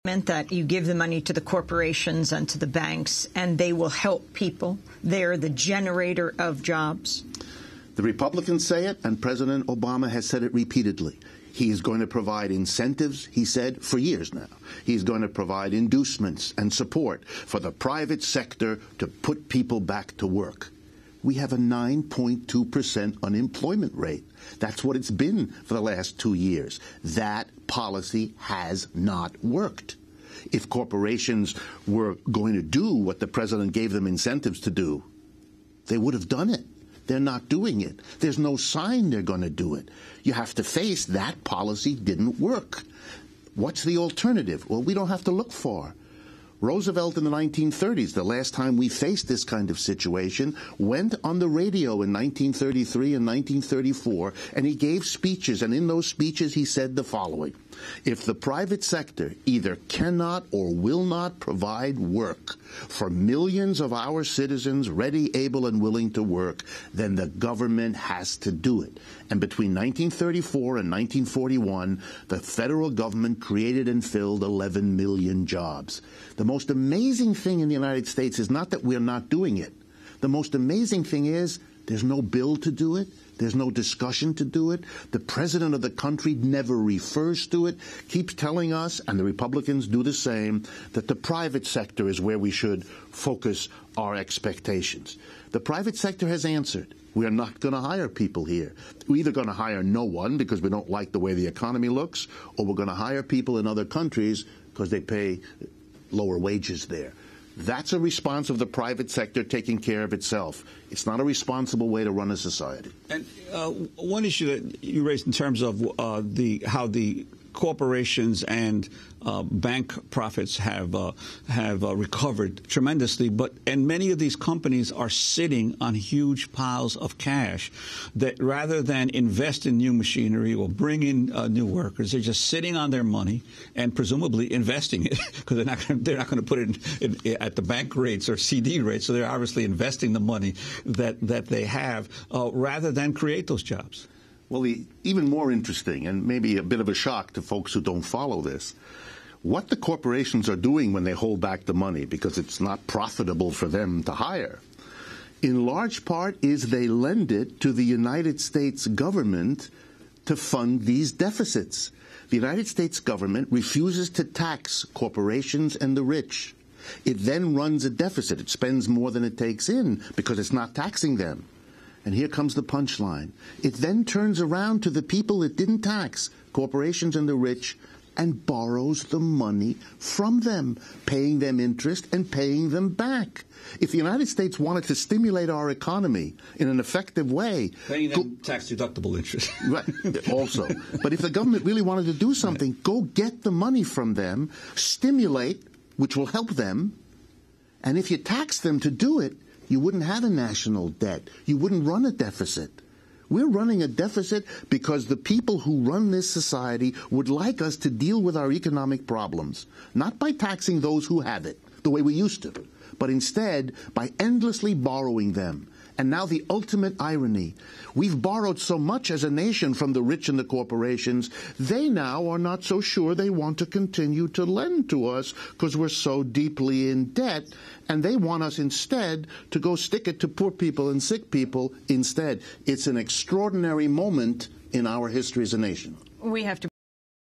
Meant that you give the money to the corporations and to the banks, and they will help people. They're the generator of jobs. The Republicans say it, and President Obama has said it repeatedly. He is going to provide incentives, he said, for years now. He's going to provide inducements and support for the private sector to put people back to work. We have a 9.2% unemployment rate. That's what it's been for the last 2 years. That policy has not worked. If corporations were going to do what the president gave them incentives to do, they would have done it. They're not doing it. There's no sign they're going to do it. You have to face that policy didn't work. What's the alternative? Well, we don't have to look far. Roosevelt in the 1930s, the last time we faced this kind of situation, went on the radio in 1933 and 1934, and he gave speeches, and in those speeches he said the following: if the private sector either cannot or will not provide work for millions of our citizens ready, able, and willing to work, then the government has to do it. And between 1934 and 1941, the federal government created and filled 11 million jobs. The most amazing thing in the United States is not that we're not doing it. The most amazing thing is there's no bill to do it. There's no discussion to do it. The president of the country never refers to it, keeps telling us, and the Republicans do the same, that the private sector is where we should focus our expectations. The private sector has answered. We are not going to hire people here. We're either going to hire no one because we don't like the way the economy looks, or we're going to hire people in other countries because they pay lower wages there. That's a response of the private sector taking care of itself. It's not a responsible way to run a society. And one issue that you raised in terms of how the corporations and bank profits have recovered tremendously, and many of these companies are sitting on huge piles of cash that rather than invest in new machinery or bring in new workers, they're just sitting on their money and presumably investing it because they're not going to put it in at the bank rates or CD rates. So they're obviously investing the money that they have rather than create those jobs. Well, even more interesting, and maybe a bit of a shock to folks who don't follow this, what the corporations are doing when they hold back the money, because it's not profitable for them to hire, in large part is they lend it to the United States government to fund these deficits. The United States government refuses to tax corporations and the rich. It then runs a deficit. It spends more than it takes in because it's not taxing them. And here comes the punchline. It then turns around to the people it didn't tax, corporations and the rich, and borrows the money from them, paying them interest and paying them back. If the United States wanted to stimulate our economy in an effective way... Paying them tax-deductible interest. Right, also. But if the government really wanted to do something, go get the money from them, stimulate, which will help them, and if you tax them to do it, you wouldn't have a national debt. You wouldn't run a deficit. We're running a deficit because the people who run this society would like us to deal with our economic problems, not by taxing those who have it, the way we used to, but instead by endlessly borrowing them. And now the ultimate irony. We've borrowed so much as a nation from the rich and the corporations, they now are not so sure they want to continue to lend to us because we're so deeply in debt, and they want us instead to go stick it to poor people and sick people instead. It's an extraordinary moment in our history as a nation. We have to